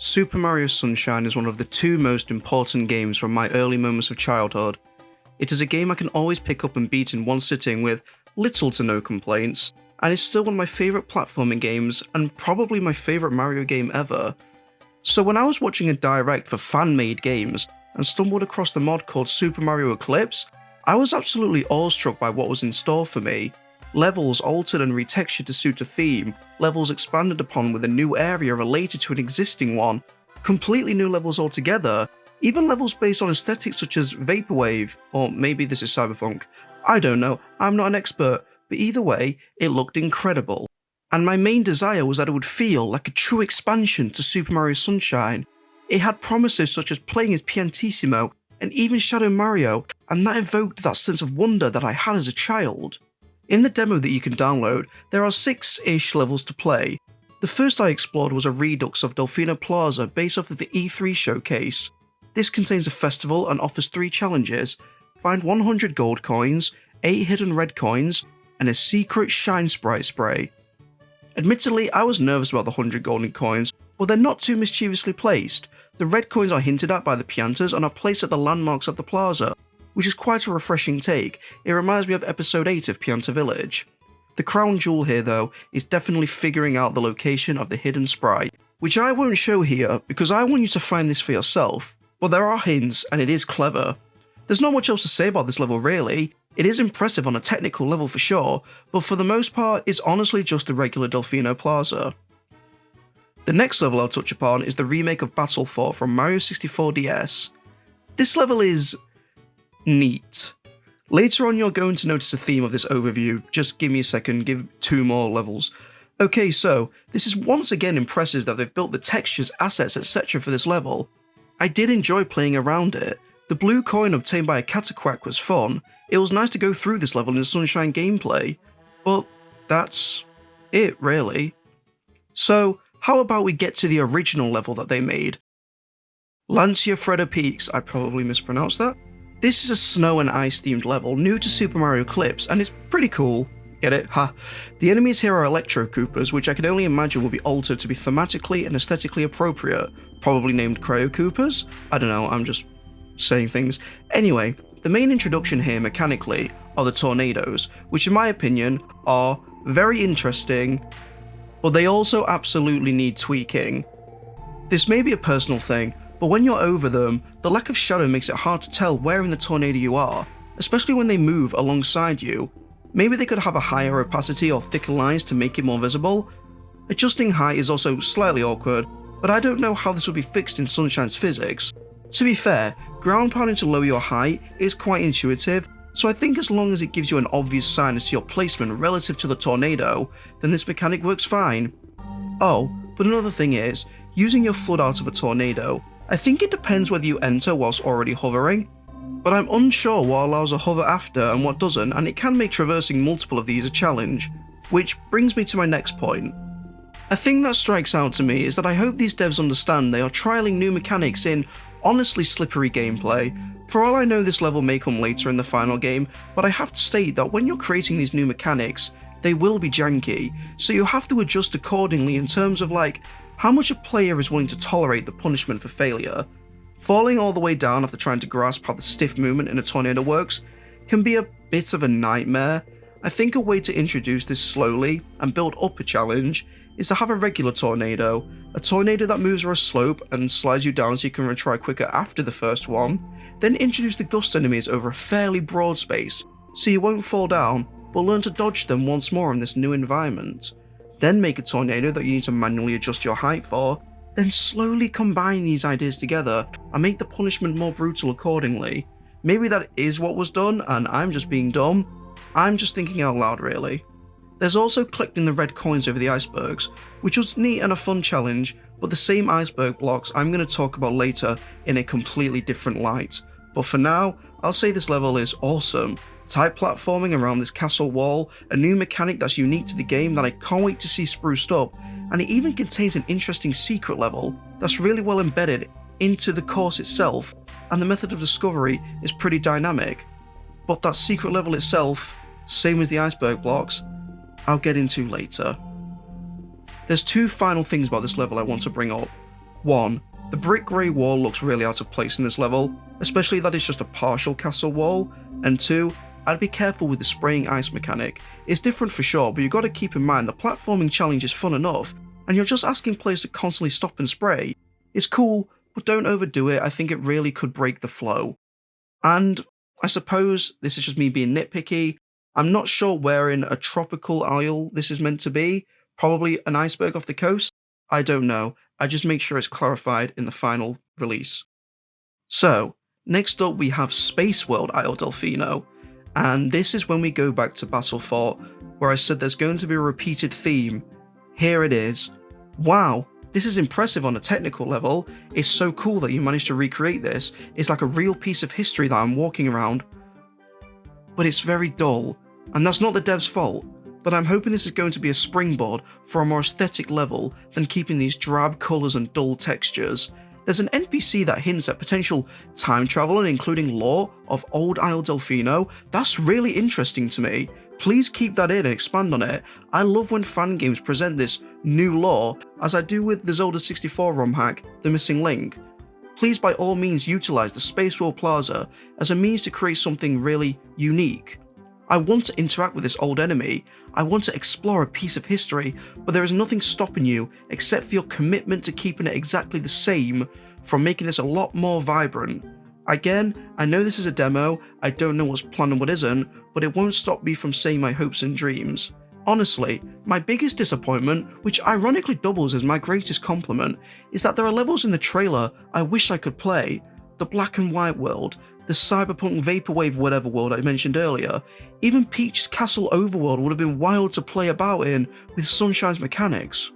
Super Mario Sunshine is one of the two most important games from my early moments of childhood. It is a game I can always pick up and beat in one sitting with little to no complaints, and is still one of my favourite platforming games and probably my favourite Mario game ever. So when I was watching a direct for fan-made games and stumbled across the mod called Super Mario Eclipse, I was absolutely awestruck by what was in store for me. Levels altered and retextured to suit a theme, levels expanded upon with a new area related to an existing one, completely new levels altogether, even levels based on aesthetics such as Vaporwave, or maybe this is Cyberpunk. I don't know, I'm not an expert, but either way, it looked incredible. And my main desire was that it would feel like a true expansion to Super Mario Sunshine. It had promises such as playing as Piantissimo and even Shadow Mario, and that evoked that sense of wonder that I had as a child. In the demo that you can download, there are 6-ish levels to play. The first I explored was a redux of Delfino Plaza based off of the E3 showcase. This contains a festival and offers 3 challenges: find 100 gold coins, 8 hidden red coins, and a secret shine sprite spray. Admittedly, I was nervous about the 100 golden coins, but they're not too mischievously placed. The red coins are hinted at by the Piantas and are placed at the landmarks of the plaza, which is quite a refreshing take. It reminds me of episode 8 of Pianta Village. The crown jewel here though is definitely figuring out the location of the hidden sprite, which I won't show here because I want you to find this for yourself, but there are hints and it is clever. There's not much else to say about this level really. It is impressive on a technical level for sure, but for the most part it's honestly just a regular Delfino Plaza. The next level I'll touch upon is the remake of Battle Fort from Mario 64 DS. This level is neat. Later on you're going to notice a theme of this overview, just give me a second, give 2 more levels. Okay, so this is once again impressive that they've built the textures, assets, etc. for this level. I did enjoy playing around it. The blue coin obtained by a Cataquack was fun. It was nice to go through this level in Sunshine gameplay, but that's it really. So how about we get to the original level that they made? Lancia Freda Peaks, I probably mispronounced that. This is a snow and ice themed level, new to Super Mario Eclipse, and it's pretty cool. Get it? Ha. The enemies here are Electro Koopas, which I can only imagine will be altered to be thematically and aesthetically appropriate, probably named Cryo Koopas? I don't know, I'm just saying things. Anyway, the main introduction here mechanically are the tornadoes, which in my opinion are very interesting, but they also absolutely need tweaking. This may be a personal thing, but when you're over them, the lack of shadow makes it hard to tell where in the tornado you are, especially when they move alongside you. Maybe they could have a higher opacity or thicker lines to make it more visible. Adjusting height is also slightly awkward, but I don't know how this will be fixed in Sunshine's physics. To be fair, ground pounding to lower your height is quite intuitive, so I think as long as it gives you an obvious sign as to your placement relative to the tornado, then this mechanic works fine. Oh, but another thing is, using your FUD out of a tornado, I think it depends whether you enter whilst already hovering, but I'm unsure what allows a hover after and what doesn't, and it can make traversing multiple of these a challenge. Which brings me to my next point. A thing that strikes out to me is that I hope these devs understand they are trialling new mechanics in honestly slippery gameplay. For all I know this level may come later in the final game, but I have to state that when you're creating these new mechanics, they will be janky, so you have to adjust accordingly in terms of like, how much a player is willing to tolerate the punishment for failure. Falling all the way down after trying to grasp how the stiff movement in a tornado works can be a bit of a nightmare. I think a way to introduce this slowly and build up a challenge is to have a regular tornado, a tornado that moves over a slope and slides you down so you can retry quicker after the first one, then introduce the gust enemies over a fairly broad space so you won't fall down, but learn to dodge them once more in this new environment. Then make a tornado that you need to manually adjust your height for, then slowly combine these ideas together and make the punishment more brutal accordingly. Maybe that is what was done and I'm just being dumb. I'm just thinking out loud really. There's also collecting the red coins over the icebergs, which was neat and a fun challenge, but the same iceberg blocks I'm going to talk about later in a completely different light. But for now, I'll say this level is awesome. Tight platforming around this castle wall, a new mechanic that's unique to the game that I can't wait to see spruced up, and it even contains an interesting secret level that's really well embedded into the course itself, and the method of discovery is pretty dynamic. But that secret level itself, same as the iceberg blocks, I'll get into later. There's 2 final things about this level I want to bring up. 1. The brick grey wall looks really out of place in this level, especially that it's just a partial castle wall, and 2. I'd be careful with the spraying ice mechanic. It's different for sure, but you gotta keep in mind the platforming challenge is fun enough, and you're just asking players to constantly stop and spray. It's cool, but don't overdo it. I think it really could break the flow. And I suppose this is just me being nitpicky. I'm not sure where in a tropical isle this is meant to be. Probably an iceberg off the coast? I don't know. I just make sure it's clarified in the final release. So, next up we have Space World Isle Delfino. And this is when we go back to Battle Fort, where I said there's going to be a repeated theme. Here it is. Wow, this is impressive on a technical level. It's so cool that you managed to recreate this. It's like a real piece of history that I'm walking around. But it's very dull, and that's not the dev's fault. But I'm hoping this is going to be a springboard for a more aesthetic level than keeping these drab colours and dull textures. There's an NPC that hints at potential time travel and including lore of Old Isle Delfino. That's really interesting to me. Please keep that in and expand on it. I love when fan games present this new lore, as I do with the Zelda 64 ROM hack, The Missing Link. Please by all means utilise the Space World Plaza as a means to create something really unique. I want to interact with this old enemy, I want to explore a piece of history, but there is nothing stopping you except for your commitment to keeping it exactly the same from making this a lot more vibrant. Again, I know this is a demo, I don't know what's planned and what isn't, but it won't stop me from saying my hopes and dreams. Honestly, my biggest disappointment, which ironically doubles as my greatest compliment, is that there are levels in the trailer I wish I could play. The black and white world, the cyberpunk vaporwave whatever world I mentioned earlier, even Peach's Castle overworld would have been wild to play about in with Sunshine's mechanics.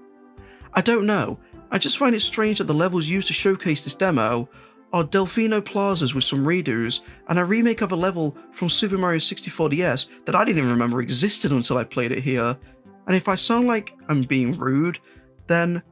I don't know, I just find it strange that the levels used to showcase this demo are Delfino Plazas with some redos, and a remake of a level from Super Mario 64 DS that I didn't even remember existed until I played it here. And if I sound like I'm being rude, then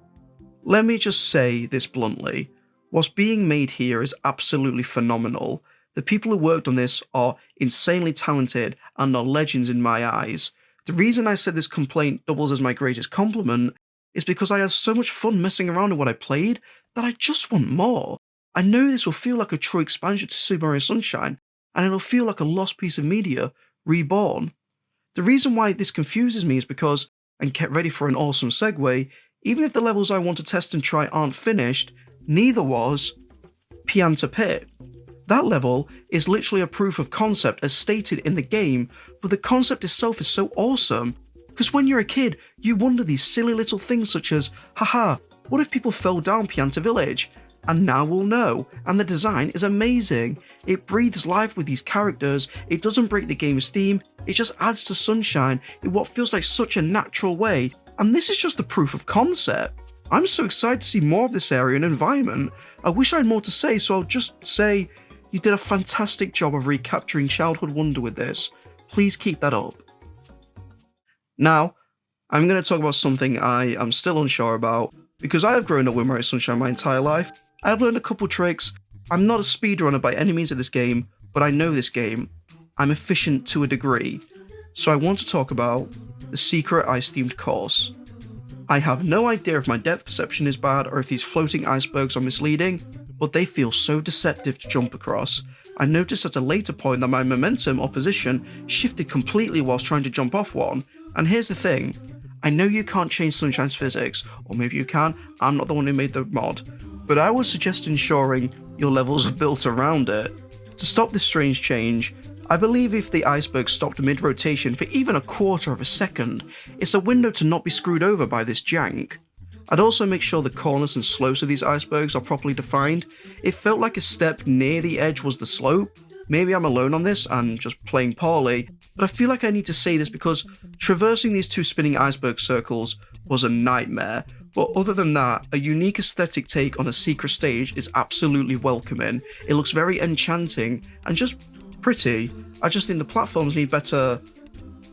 let me just say this bluntly. What's being made here is absolutely phenomenal. The people who worked on this are insanely talented and are legends in my eyes. The reason I said this complaint doubles as my greatest compliment is because I had so much fun messing around with what I played that I just want more. I know this will feel like a true expansion to Super Mario Sunshine, and it'll feel like a lost piece of media, reborn. The reason why this confuses me is because, and get ready for an awesome segue, even if the levels I want to test and try aren't finished, neither was Pianta Pit. That level is literally a proof of concept as stated in the game, but the concept itself is so awesome, because when you're a kid, you wonder these silly little things such as, haha, what if people fell down Pianta Village? And now we'll know, and the design is amazing. It breathes life with these characters, it doesn't break the game's theme, it just adds to Sunshine in what feels like such a natural way, and this is just the proof of concept. I'm so excited to see more of this area and environment. I wish I had more to say, so I'll just say, you did a fantastic job of recapturing childhood wonder with this. Please keep that up. Now, I'm going to talk about something I am still unsure about, because I have grown up with Mario Sunshine my entire life. I have learned a couple tricks. I'm not a speedrunner by any means of this game, but I know this game. I'm efficient to a degree. So I want to talk about the secret ice-themed course. I have no idea if my depth perception is bad or if these floating icebergs are misleading, but they feel so deceptive to jump across. I noticed at a later point that my momentum or position shifted completely whilst trying to jump off one, and here's the thing. I know you can't change Sunshine's physics, or maybe you can, I'm not the one who made the mod, but I would suggest ensuring your levels are built around it. To stop this strange change, I believe if the iceberg stopped mid-rotation for even a quarter of a second, it's a window to not be screwed over by this jank. I'd also make sure the corners and slopes of these icebergs are properly defined. It felt like a step near the edge was the slope. Maybe I'm alone on this and just playing poorly, but I feel like I need to say this because traversing these two spinning iceberg circles was a nightmare. But other than that, a unique aesthetic take on a secret stage is absolutely welcoming. It looks very enchanting and just pretty. I just think the platforms need better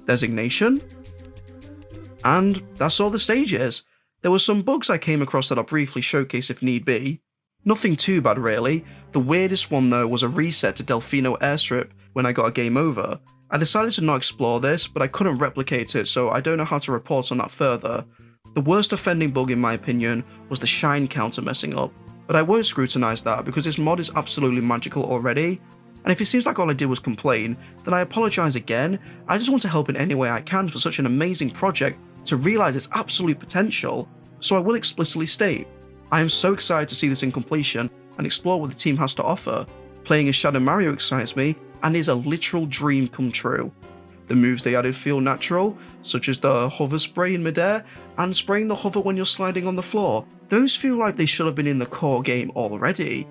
designation. And that's all the stage is. There were some bugs I came across that I'll briefly showcase if need be. Nothing too bad really. The weirdest one though was a reset to Delfino Airstrip when I got a game over. I decided to not explore this, but I couldn't replicate it, so I don't know how to report on that further. The The worst offending bug in my opinion was the shine counter messing up, but I won't scrutinise that because this mod is absolutely magical already, and if it seems like all I did was complain, then I apologise again. I just want to help in any way I can for such an amazing project to realise its absolute potential, so I will explicitly state, I am so excited to see this in completion and explore what the team has to offer. Playing as Shadow Mario excites me and is a literal dream come true. The moves they added feel natural, such as the hover spray in midair and spraying the hover when you're sliding on the floor. Those feel like they should have been in the core game already.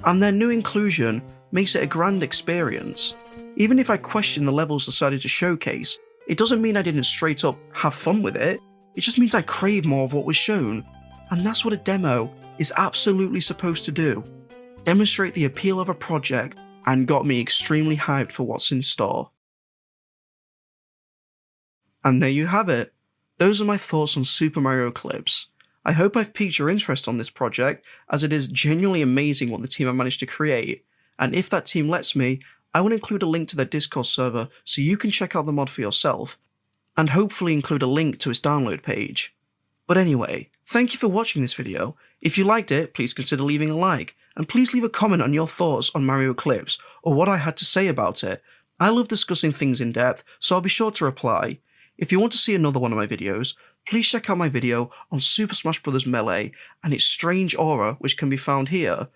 And their new inclusion makes it a grand experience. Even if I question the levels decided to showcase, it doesn't mean I didn't straight up have fun with it, it just means I crave more of what was shown. And that's what a demo is absolutely supposed to do. Demonstrate the appeal of a project and got me extremely hyped for what's in store. And there you have it. Those are my thoughts on Super Mario Eclipse. I hope I've piqued your interest on this project, as it is genuinely amazing what the team have managed to create, and if that team lets me, I will include a link to their Discord server so you can check out the mod for yourself, and hopefully include a link to its download page. But anyway, thank you for watching this video. If you liked it, please consider leaving a like, and please leave a comment on your thoughts on Mario Eclipse, or what I had to say about it. I love discussing things in depth, so I'll be sure to reply. If you want to see another one of my videos, please check out my video on Super Smash Bros. Melee and its strange aura, which can be found here.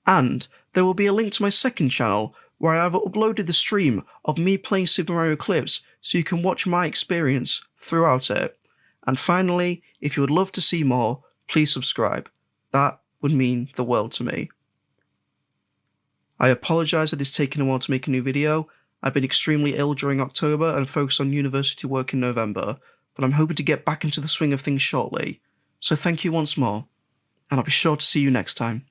And there will be a link to my second channel, where I have uploaded the stream of me playing Super Mario Eclipse, so you can watch my experience throughout it. And finally, if you would love to see more, please subscribe. That would mean the world to me. I apologise that it's taken a while to make a new video. I've been extremely ill during October and focused on university work in November, but I'm hoping to get back into the swing of things shortly. So thank you once more, and I'll be sure to see you next time.